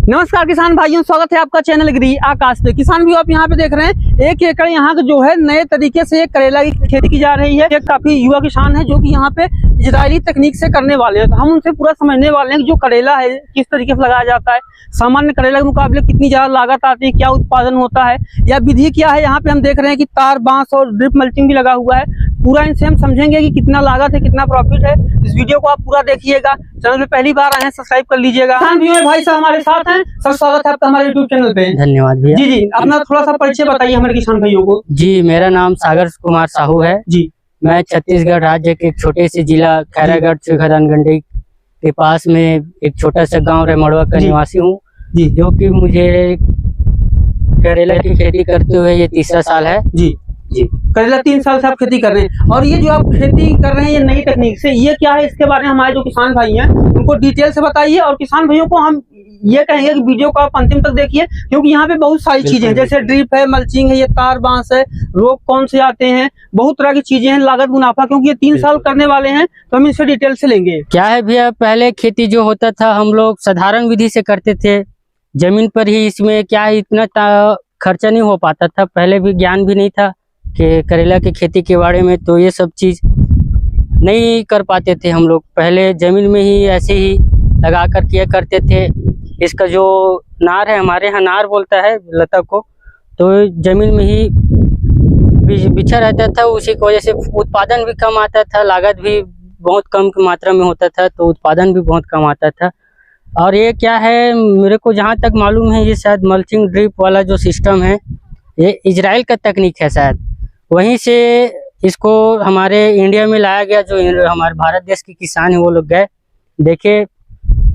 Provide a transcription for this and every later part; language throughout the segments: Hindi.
नमस्कार किसान भाइयों, स्वागत है आपका चैनल एग्री आकाश पे। किसान भी आप यहाँ पे देख रहे हैं 1 एकड़ यहाँ का जो है नए तरीके से करेला की खेती की जा रही है। एक काफी युवा किसान है जो कि यहाँ पे इजरायली तकनीक से करने वाले हैं, तो हम उनसे पूरा समझने वाले हैं कि जो करेला है किस तरीके से लगाया जाता है, सामान्य करेला के मुकाबले कितनी ज्यादा लागत आती है, क्या उत्पादन होता है या विधि क्या है। यहाँ पे हम देख रहे हैं कि तार बांस और ड्रिप मल्चिंग भी लगा हुआ है। पूरा इनसे हम समझेंगे कि कितना लागत है, कितना प्रॉफिट है। इस वीडियो को आप पूरा देखिएगा। चैनल पे पहली बार आए हैं सब्सक्राइब कर लीजिएगा। भाई साहब हमारे साथ हैं, सर स्वागत है आपका हमारे यूट्यूब चैनल पे। धन्यवाद भैया। जी अपना थोड़ा सा परिचय बताइए हमारे किसान भाइयों को। जी मेरा नाम सागर कुमार साहू है जी। मैं छत्तीसगढ़ राज्य के एक छोटे से जिला खैरागढ़ खदानगंडी के पास में एक छोटा सा गांव रेमड़वा का निवासी हूँ, जो कि मुझे करेला की खेती करते हुए ये तीसरा साल है जी। करेला 3 साल से आप खेती कर रहे हैं, और ये जो आप खेती कर रहे हैं ये नई तकनीक से, ये क्या है, इसके बारे में हमारे जो किसान भाई हैं उनको डिटेल से बताइए। और किसान भाइयों को हम ये कहेंगे कि वीडियो को आप अंतिम तक देखिए, क्योंकि यहाँ पे बहुत सारी चीजें हैं, जैसे ड्रिप है, मल्चिंग है, ये तार बांस है, रोग कौन से आते हैं, बहुत तरह की चीजें हैं, लागत मुनाफा, क्योंकि ये 3 साल करने वाले हैं तो हम इनसे डिटेल से लेंगे। क्या है भैया, पहले खेती जो होता था हम लोग साधारण विधि से करते थे, जमीन पर ही। इसमें क्या है, इतना खर्चा नहीं हो पाता था, पहले भी ज्ञान भी नहीं था कि करेला की खेती के बारे में, तो ये सब चीज नहीं कर पाते थे हम लोग। पहले जमीन में ही ऐसे ही लगा कर किया करते थे। इसका जो नार है, हमारे यहाँ नार बोलता है लता को, तो जमीन में ही बिछा रहता था। उसी की वजह से उत्पादन भी कम आता था, लागत भी बहुत कम मात्रा में होता था, तो उत्पादन भी बहुत कम आता था। और ये क्या है, मेरे को जहाँ तक मालूम है, ये शायद मल्चिंग ड्रिप वाला जो सिस्टम है ये इजराइल का तकनीक है शायद, वहीं से इसको हमारे इंडिया में लाया गया। जो हमारे भारत देश के किसान है वो लोग गए, देखे,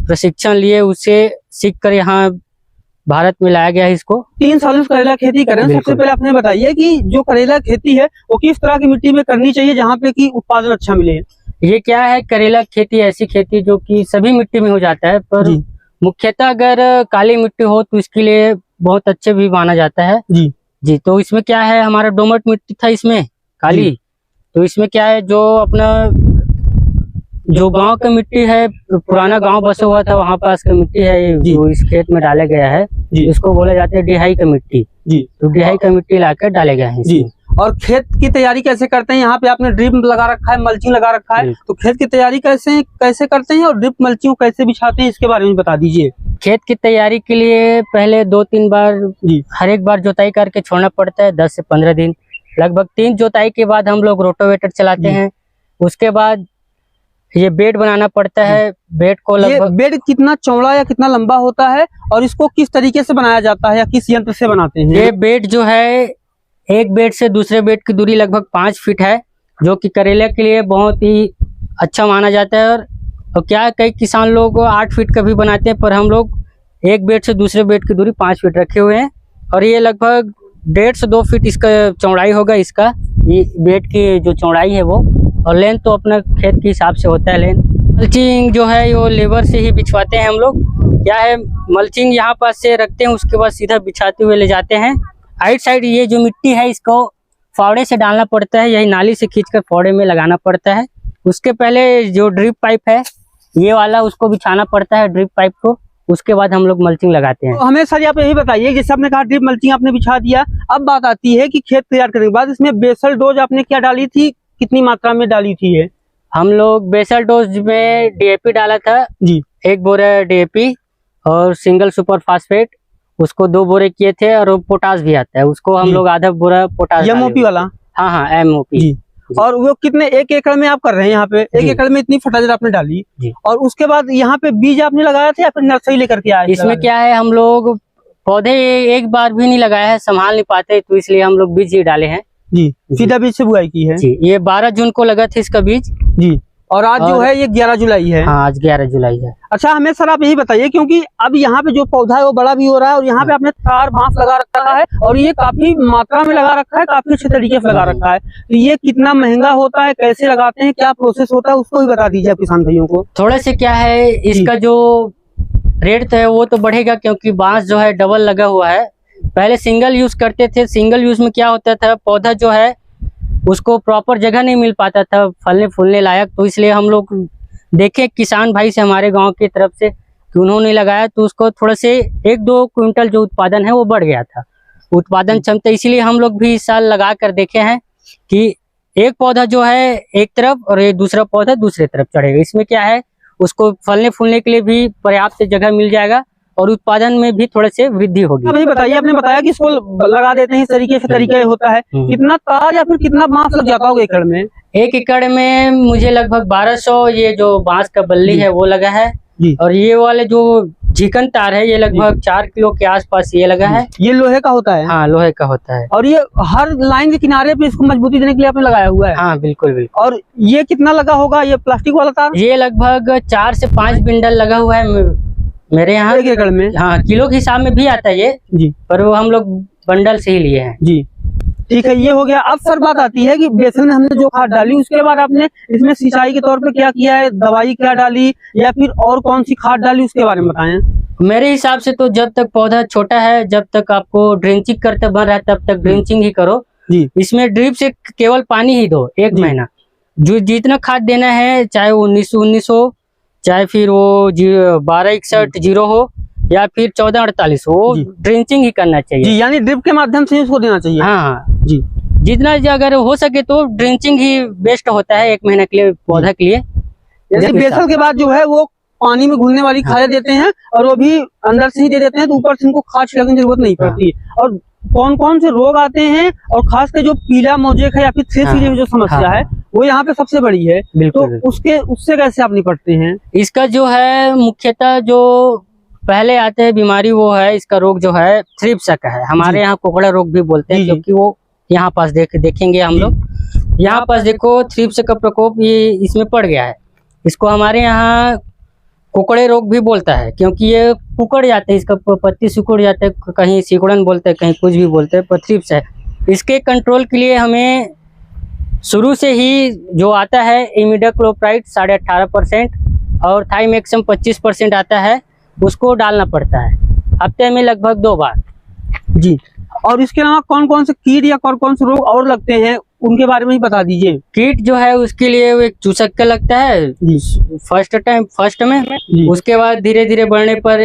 प्रशिक्षण लिए, उससे सीख कर यहाँ भारत में लाया गया है इसको। 3 सालों से करेला खेती कर रहे हैं। सबसे पहले आपने बताइए कि जो करेला खेती है वो किस तरह की मिट्टी में करनी चाहिए जहाँ पे कि उत्पादन अच्छा मिले। ये क्या है, करेला खेती ऐसी खेती जो कि सभी मिट्टी में हो जाता है, पर मुख्यतः अगर काली मिट्टी हो तो इसके लिए बहुत अच्छे भी माना जाता है जी। तो इसमें क्या है, हमारा दोमट मिट्टी था इसमें काली, तो इसमें क्या है, जो अपना जो गांव का मिट्टी है, पुराना गांव बसा हुआ था वहां पास का मिट्टी है, जो इस खेत में डाला गया है, इसको बोला जाता है डिहाई का मिट्टी तो डिहाई का मिट्टी लाकर डाले गए हैं जी। और खेत की तैयारी कैसे करते हैं? यहाँ पे आपने ड्रिप लगा रखा है, मल्चिंग लगा रखा है, तो खेत की तैयारी कैसे करते हैं और ड्रिप मल्चिंग कैसे बिछाते हैं, इसके बारे में बता दीजिए। खेत की तैयारी के लिए पहले 2-3 बार हर एक बार जोताई करके छोड़ना पड़ता है, 10 से 15 दिन। लगभग 3 जोताई के बाद हम लोग रोटोवेटर चलाते हैं। उसके बाद ये बेड बनाना पड़ता है। बेड को लगभग बेड कितना चौड़ा या कितना लंबा होता है, और इसको किस तरीके से बनाया जाता है या किस यंत्र से बनाते हैं? ये बेड जो है, एक बेड से दूसरे बेड की दूरी लगभग 5 फीट है, जो कि करेला के लिए बहुत ही अच्छा माना जाता है। और क्या कई किसान लोग 8 फीट का भी बनाते हैं, पर हम लोग एक बेड से दूसरे बेड की दूरी 5 फीट रखे हुए हैं। और ये लगभग 1.5 से 2 फीट इसका चौड़ाई होगा, इसका ये बेड की जो चौड़ाई है वो। और लेंथ तो अपना खेत के हिसाब से होता है लेंथ। मल्चिंग जो है वो लेबर से ही बिछवाते हैं हम लोग। क्या है, मल्चिंग यहाँ पास से रखते हैं, उसके बाद सीधा बिछाते हुए ले जाते हैं। आइट साइड ये जो मिट्टी है इसको फावड़े से डालना पड़ता है, यही नाली से खींचकर फावड़े में लगाना पड़ता है। उसके पहले जो ड्रिप पाइप है ये वाला, उसको बिछाना पड़ता है ड्रिप पाइप को, उसके बाद हम लोग मल्चिंग लगाते हैं। तो हमें सर आप यही बताइए, जैसे आपने कहा ड्रिप मल्चिंग आपने बिछा दिया, अब बात आती है कि खेत तैयार करने के बाद इसमें बेसल डोज आपने क्या डाली थी, कितनी मात्रा में डाली थी? ये हम लोग बेसल डोज में डीएपी डाला था जी, 1 बोरा डीएपी और सिंगल सुपर फास्फेट, उसको 2 बोरे किए थे। और पोटास भी आता है, उसको हम लोग आधा बोरा पोटास, एमओपी वाला। हाँ एमओपी। और वो कितने, 1 एकड़ में आप कर रहे हैं यहाँ पे? 1 एकड़ में इतनी फर्टिलाइजर आपने डाली, और उसके बाद यहाँ पे बीज आपने लगाया था या फिर नर्सरी लेकर के आए? इसमें क्या है, हम लोग पौधे एक बार भी नहीं लगाया है, संभाल नहीं पाते, तो इसलिए हम लोग बीज ही डाले हैं जी। सीधा बीज से बुआई की है जी। ये 12 जून को लगा था इसका बीज जी। और आज जो है ये 11 जुलाई है। हाँ, आज 11 जुलाई है। अच्छा, हमें सर आप यही बताइए, क्योंकि अब यहाँ पे जो पौधा है वो बड़ा भी हो रहा है, और यहाँ पे आपने तार बांस लगा रखा है, और ये काफी मात्रा में लगा रखा है, काफी अच्छे तरीके से लगा रखा है। तो ये कितना महंगा होता है, कैसे लगाते हैं, क्या प्रोसेस होता है, उसको भी बता दीजिए किसान भाइयों को। थोड़ा से क्या है, इसका जो रेट है वो तो बढ़ेगा, क्योंकि बांस जो है डबल लगा हुआ है। पहले सिंगल यूज करते थे, सिंगल यूज में क्या होता था, पौधा जो है उसको प्रॉपर जगह नहीं मिल पाता था फलने फूलने लायक, तो इसलिए हम लोग देखे किसान भाई से हमारे गांव की तरफ से कि उन्होंने लगाया तो उसको थोड़ा से 1-2 क्विंटल जो उत्पादन है वो बढ़ गया था उत्पादन क्षमता। इसीलिए हम लोग भी इस साल लगा कर देखे हैं कि एक पौधा जो है एक तरफ और ये दूसरा पौधा दूसरे तरफ चढ़ेगा। इसमें क्या है, उसको फलने फूलने के लिए भी पर्याप्त जगह मिल जाएगा और उत्पादन में भी थोड़े से वृद्धि होगी। अभी बताइए, आपने बताया कि इसको लगा देते हैं, इस तरीके से तरीका होता है, कितना तार या फिर कितना बांस लग जाता होगा एकड़ में? 1 एकड़ में मुझे लगभग 1200 ये जो बांस का बल्ली है वो लगा है जी। और ये वाले जो चिकन तार है ये लगभग 4 किलो के आसपास ये लगा है। ये लोहे का होता है? हाँ, लोहे का होता है। और ये हर लाइन के किनारे पे इसको मजबूती देने के लिए आपने लगाया हुआ है? हाँ, बिल्कुल बिल्कुल। और ये कितना लगा होगा ये प्लास्टिक वाला तार? ये लगभग 4 से 5 बिंडल लगा हुआ है मेरे यहाँ 1 एकड़ में। हाँ, किलो के हिसाब में भी आता है ये जी, पर वो हम लोग बंडल से ही लिए हैं। जी ठीक है, ये हो गया। अब सर बात आती है कि बेसन में हमने जो खाद डाली उसके बाद आपने इसमें सिंचाई के तौर पे क्या किया है, दवाई क्या डाली या फिर और कौन सी खाद डाली, उसके बारे में बताएं। मेरे हिसाब से तो जब तक पौधा छोटा है, जब तक आपको ड्रेंचिंग करते बन रहा है तब तक ड्रेंचिंग ही करो जी। इसमें ड्रिप से केवल पानी ही दो 1 महीना। जो जितना खाद देना है, चाहे वो 19 हो, चाहे फिर वो 1261 हो या फिर 1448 हो, वो ड्रेंचिंग ही करना चाहिए जी। यानी ड्रिप के माध्यम से उसको देना चाहिए। हाँ जी, जितना अगर हो सके तो ड्रेंचिंग ही बेस्ट होता है 1 महीने के लिए पौधा के लिए। जैसे बेसल के बाद जो है वो पानी में घुलने वाली खादें देते हैं और वो भी अंदर से ही दे देते हैं, तो ऊपर से इनको खाद छिड़कने की जरूरत नहीं पड़ती। और कौन कौन से रोग आते हैं और खास कर जो पीला मोजेक है या फिर थ्रेसिडियम में जो समस्या है वो यहाँ पे सबसे बड़ी है, तो उससे कैसे आप निपटते हैं? इसका जो है मुख्यतः जो पहले आते हैं बीमारी वो है, इसका रोग जो है थ्रिप्स का है। हमारे यहाँ कोकड़ा रोग भी बोलते हैं, क्योंकि वो यहाँ पास देखेंगे हम लोग, यहाँ पास देखो थ्रिप्स का प्रकोप ये इसमें पड़ गया है। इसको हमारे यहाँ कुकड़े रोग भी बोलता है, क्योंकि ये कुकड़ जाते हैं, इसका पत्ती सिकुड़ जाते हैं, कहीं सिकुड़न बोलते हैं, कहीं कुछ भी बोलते हैं, पर थ्रिप्स है। इसके कंट्रोल के लिए हमें शुरू से ही जो आता है इमिडाक्लोप्राइड 18.5% और थाइमेक्सम 25% आता है, उसको डालना पड़ता है हफ्ते में लगभग 2 बार जी। और इसके अलावा कौन कौन से कीट या कौन कौन से रोग और लगते हैं उनके बारे में ही बता दीजिए। कीट जो है उसके लिए एक चूसक का लगता है फर्स्ट में, उसके बाद धीरे धीरे बढ़ने पर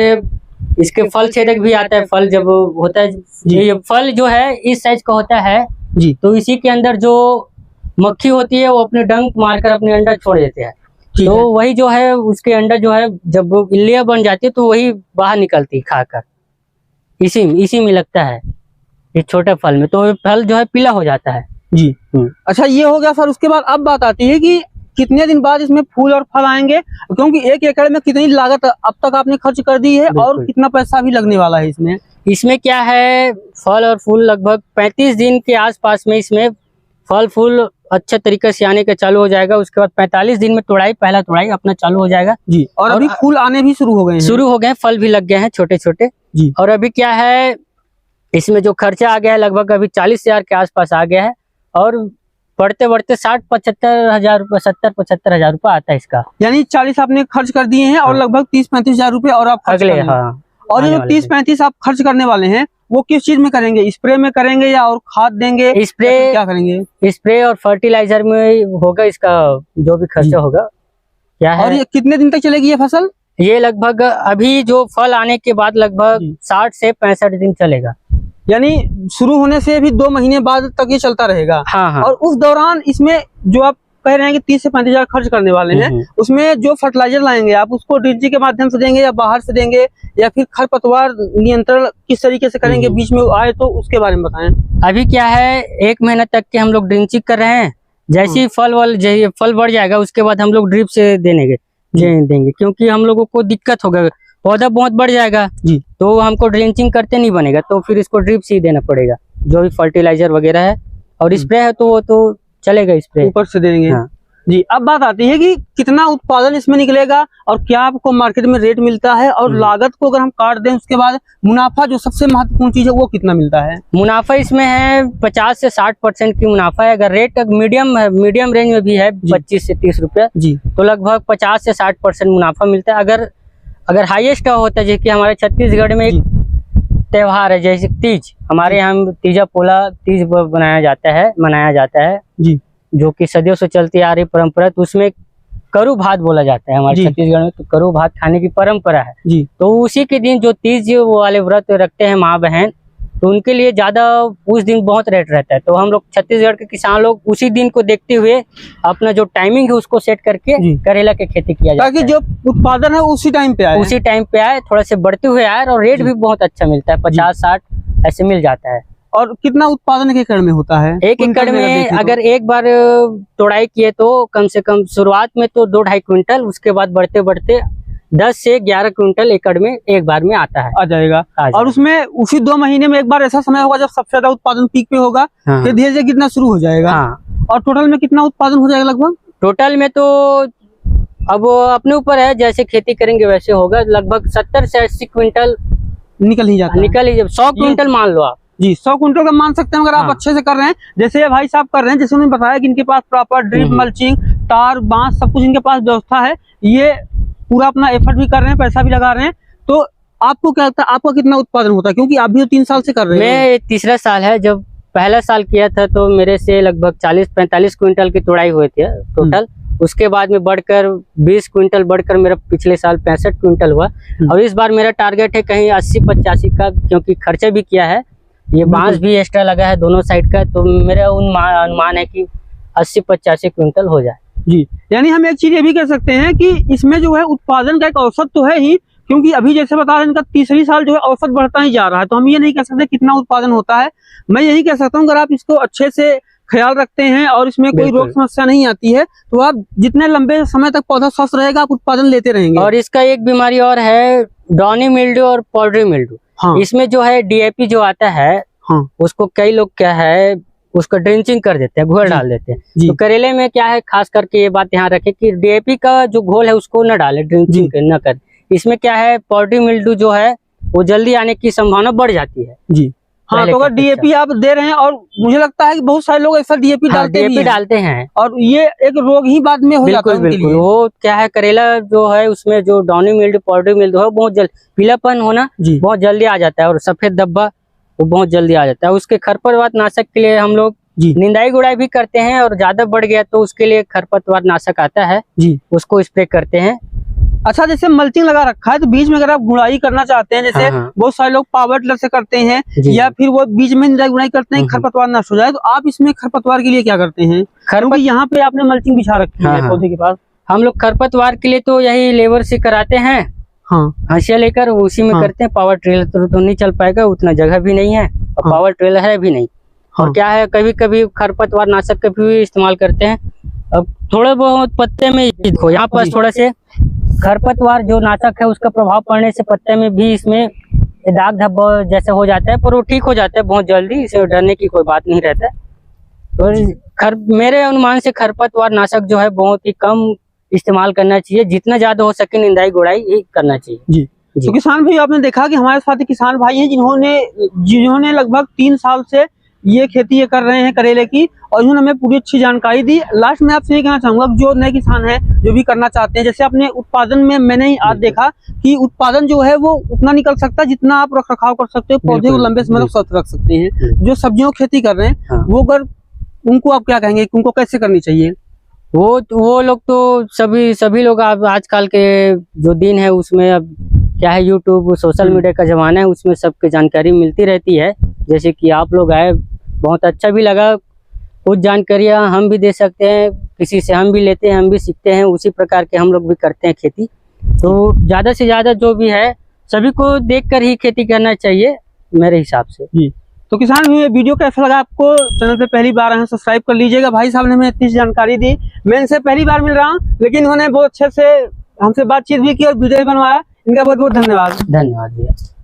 इसके फल छेदक भी आता है। फल जब होता है, ये फल जो है इस साइज का होता है जी, तो इसी के अंदर जो मक्खी होती है वो अपने डंक मारकर अपने अंडा छोड़ देते हैं, तो वही जो है उसके अंडा जो है जब इल्लियां बन जाती है तो वही बाहर निकलती खाकर, इसी में लगता है इस छोटे फल में, तो फल जो है पीला हो जाता है जी। अच्छा, ये हो गया सर। उसके बाद अब बात आती है कि कितने दिन बाद इसमें फूल और फल आएंगे, क्योंकि 1 एकड़ में कितनी लागत अब तक आपने खर्च कर दी है और कितना पैसा भी लगने वाला है इसमें? इसमें क्या है, फल और फूल लगभग 35 दिन के आसपास में इसमें फल फूल अच्छे तरीके से आने का चालू हो जाएगा। उसके बाद 45 दिन में पहला तोड़ाई अपना चालू हो जाएगा जी। और अभी फूल आने भी शुरू हो गए हैं, फल भी लग गए हैं छोटे छोटे जी। और अभी क्या है, इसमें जो खर्चा आ गया है लगभग अभी 40,000 के आसपास आ गया है और बढ़ते बढ़ते 60-75 हजार रुपये 70-75 हजार रुपये आता है इसका। यानी 40 आपने खर्च कर दिए हैं और लगभग 30-35 हजार रुपये और आप अगले और ये जो 30-35 आप खर्च करने वाले हैं वो किस चीज में करेंगे? स्प्रे में करेंगे या और खाद देंगे? स्प्रे क्या करेंगे? स्प्रे और फर्टिलाइजर में होगा इसका जो भी खर्चा होगा। क्या है, और ये कितने दिन तक चलेगी ये फसल? ये लगभग अभी जो फल आने के बाद लगभग 60 से 65 दिन चलेगा। यानी शुरू होने से भी 2 महीने बाद तक ये चलता रहेगा। हाँ। और उस दौरान इसमें जो आप कह रहे हैं कि 30 से 35 हजार खर्च करने वाले हैं, उसमें जो फर्टिलाइजर लाएंगे आप उसको ड्रिंचिंग के माध्यम से देंगे या बाहर से देंगे या फिर खरपतवार नियंत्रण किस तरीके से करेंगे बीच में आए, तो उसके बारे में बताएं। अभी क्या है, 1 महीना तक के हम लोग ड्रिंचिंग कर रहे हैं, जैसे ही फल बढ़ जाएगा उसके बाद हम लोग ड्रिप से देंगे, क्योंकि हम लोगों को दिक्कत होगा, पौधा बहुत बढ़ जाएगा जी, तो हमको ड्रिंचिंग करते नहीं बनेगा, तो फिर इसको ड्रिप से ही देना पड़ेगा जो भी फर्टिलाइजर वगैरह है। और स्प्रे है तो वो तो चलेगा, स्प्रे ऊपर से देंगे जी। अब बात आती है कि कितना उत्पादन इसमें निकलेगा और क्या आपको मार्केट में रेट मिलता है, और लागत को अगर हम काट दें उसके बाद मुनाफा जो सबसे महत्वपूर्ण चीज है वो कितना मिलता है? मुनाफा इसमें है 50 से 60% की मुनाफा है। अगर रेट मीडियम रेंज में भी है 25 से 30 रुपये जी, तो लगभग 50 से 60% मुनाफा मिलता है। अगर हाईएस्ट होता है, जैसे हमारे छत्तीसगढ़ में एक त्योहार है जैसे तीज, हमारे यहाँ तीजा पोला तीज मनाया जाता है जी, जो कि सदियों से चलती आ रही परंपरा, तो उसमें करू भात बोला जाता है हमारे जी। छत्तीसगढ़ में, तो करू भात खाने की परंपरा है। जी। तो उसी के दिन जो तीज वाले व्रत रखते हैं माँ बहन, तो उनके लिए ज्यादा उस दिन बहुत रेट रहता है। तो हम लोग छत्तीसगढ़ के किसान लोग उसी दिन को देखते हुए अपना जो टाइमिंग है उसको सेट करके जी। करेला की खेती किया जाता ताकि है, जो उत्पादन है उसी टाइम पे आए। उसी टाइम पे आए, थोड़ा से बढ़ते हुए आए, और रेट जी। भी बहुत अच्छा मिलता है, 50-60 ऐसे मिल जाता है। और कितना उत्पादन एक एकड़ में होता है? एक क्विंटल एकड़ में देखें तो? अगर एक बार तोड़ाई किए तो कम से कम शुरुआत में तो 2-2.5 क्विंटल, उसके बाद बढ़ते बढ़ते 10 से 11 क्विंटल एकड़ में एक बार में आता है। आ जाएगा। आ और जाएगा। उसमें उसी 2 महीने में एक बार ऐसा समय होगा जब सबसे ज्यादा उत्पादन पीक पे होगा, हाँ। फिर धीरे धीरे गिरना शुरू हो जाएगा। हाँ, और टोटल में कितना उत्पादन हो जाएगा लगभग? टोटल में तो अब वो अपने ऊपर है, जैसे खेती करेंगे वैसे होगा। लगभग 70 से 80 क्विंटल निकल ही जाता है। निकल ही, जब 100 क्विंटल मान लो आप। जी, 100 कुंटल का मान सकते हैं अगर आप हाँ। अच्छे से कर रहे हैं, जैसे ये भाई साहब कर रहे हैं, जैसे उन्होंने बताया कि इनके पास प्रॉपर ड्रिप, मल्चिंग, तार, बांस सब कुछ इनके पास व्यवस्था है। ये पूरा अपना एफर्ट भी कर रहे हैं, पैसा भी लगा रहे हैं। तो आपको क्या लगता है, आपका कितना उत्पादन होता है? क्योंकि आप भी तो 3 साल से कर रहे हैं। मैं तीसरा साल है। जब पहला साल किया था तो मेरे से लगभग 40-45 क्विंटल की तोड़ाई हुई थी टोटल। उसके बाद में बढ़कर 20 क्विंटल बढ़कर मेरा पिछले साल 65 क्विंटल हुआ। और इस बार मेरा टारगेट है कहीं 80-85 का, क्योंकि खर्चा भी किया है, ये बांस भी एक्स्ट्रा लगा है दोनों साइड का। तो मेरा अनुमान है कि 80-85 क्विंटल हो जाए। जी, यानी हम एक चीज ये भी कह सकते हैं कि इसमें जो है उत्पादन का एक औसत तो है ही, क्योंकि अभी जैसे बता रहे हैं इनका तीसरी साल जो है औसत बढ़ता ही जा रहा है। तो हम ये नहीं कह सकते कितना उत्पादन होता है। मैं यही कह सकता हूँ अगर आप इसको अच्छे से ख्याल रखते हैं और इसमें कोई रोग समस्या नहीं आती है, तो आप जितने लंबे समय तक पौधा स्वस्थ रहेगा आप उत्पादन लेते रहेंगे। और इसका एक बीमारी और है, डॉनी मिल्ड्यू और पाउडरी मिल्ड्यू। हाँ। इसमें जो है डीएपी जो आता है, हाँ। उसको कई लोग क्या है उसको ड्रिंचिंग कर देते हैं, घोल डाल देते हैं। जी। तो करेले में क्या है, खास करके ये बात ध्यान रखें कि डीएपी का जो घोल है उसको न डाले, ड्रिंचिंग न कर। इसमें क्या है, पाउडरी मिल्ड्यू जो है वो जल्दी आने की संभावना बढ़ जाती है। जी। हाँ, तो अगर डीएपी आप दे रहे हैं, और मुझे लगता है कि बहुत सारे लोग ऐसा डीएपी डालते हैं, और ये एक रोग ही बाद में हो जाता है उनके लिए। वो क्या है, करेला जो है उसमें जो डॉनी मिल्ड्यू, पाउडरी मिल्ड्यू है, बहुत जल्दी पीलापन होना बहुत जल्दी आ जाता है, और सफेद धब्बा वो बहुत जल्दी आ जाता है। उसके खरपतवार नाशक के लिए हम लोग निंदाई गुड़ाई भी करते हैं, और ज्यादा बढ़ गया तो उसके लिए खरपतवार नाशक आता है जी, उसको स्प्रे करते हैं। अच्छा, जैसे मल्चिंग लगा रखा है तो बीच में अगर आप गुड़ाई करना चाहते हैं, जैसे बहुत सारे लोग पावर टिलर से करते हैं, या फिर वो बीच में निंदाई गुड़ाई करते हैं खरपतवार नष्ट हो जाए, तो आप इसमें खरपतवार के लिए क्या करते हैं? क्योंकि यहाँ पे आपने मल्चिंग बिछा रखी है पौधे के पास। हम लोग खरपतवार के लिए तो यही लेबर से कराते हैं, हंसिया लेकर उसी में करते हैं। पावर ट्रेलर तो नहीं चल पाएगा, उतना जगह भी नहीं है, और पावर ट्रेलर है भी नहीं। और क्या है, कभी कभी खरपतवार नाशक का भी इस्तेमाल करते हैं। अब थोड़ा बहुत पत्ते में देखो, यहाँ पर थोड़ा से खरपतवार जो नाशक है उसका प्रभाव पड़ने से पत्ते में भी इसमें दाग धब्बा जैसे हो जाता है, पर वो ठीक हो जाता है बहुत जल्दी, इसे डरने की कोई बात नहीं रहता है। और मेरे अनुमान से खरपतवार नाशक जो है बहुत ही कम इस्तेमाल करना चाहिए, जितना ज्यादा हो सके निंदाई गुड़ाई ही करना चाहिए। जी। तो किसान भाई, आपने देखा कि हमारे साथ किसान भाई हैं जिन्होंने लगभग 3 साल से ये खेती कर रहे हैं करेले की, और इन्होंने हमें पूरी अच्छी जानकारी दी। लास्ट में आपसे ये कहना चाहूंगा, जो नए किसान हैं जो भी करना चाहते हैं, जैसे अपने उत्पादन में मैंने आज देखा कि उत्पादन जो है वो उतना निकल सकता है जितना आप रख रखाव कर सकते हो, पौधे को लंबे समय तक स्वस्थ रख सकते हैं। जो सब्जियों की खेती कर रहे हैं वो अगर उनको आप क्या कहेंगे, उनको कैसे करनी चाहिए? वो लोग तो सभी लोग अब आजकल के जो दिन है उसमें अब क्या है, यूट्यूब सोशल मीडिया का जमाना है, उसमें सबकी जानकारी मिलती रहती है। जैसे कि आप लोग आए, बहुत अच्छा भी लगा, कुछ जानकारियाँ हम भी दे सकते हैं, किसी से हम भी लेते हैं, हम भी सीखते हैं, उसी प्रकार के हम लोग भी करते हैं खेती। तो ज़्यादा से ज़्यादा जो भी है सभी को देखकर ही खेती करना चाहिए मेरे हिसाब से। जी। तो किसान भी वीडियो कैसा लगा आपको? चैनल पे पहली बार आए हैं, सब्सक्राइब कर लीजिएगा। भाई साहब ने हमें इतनी जानकारी दी, मैं इनसे पहली बार मिल रहा हूँ, लेकिन उन्होंने बहुत अच्छे से हमसे बातचीत भी की और वीडियो भी बनवाया। इनका बहुत बहुत धन्यवाद। धन्यवाद भैया।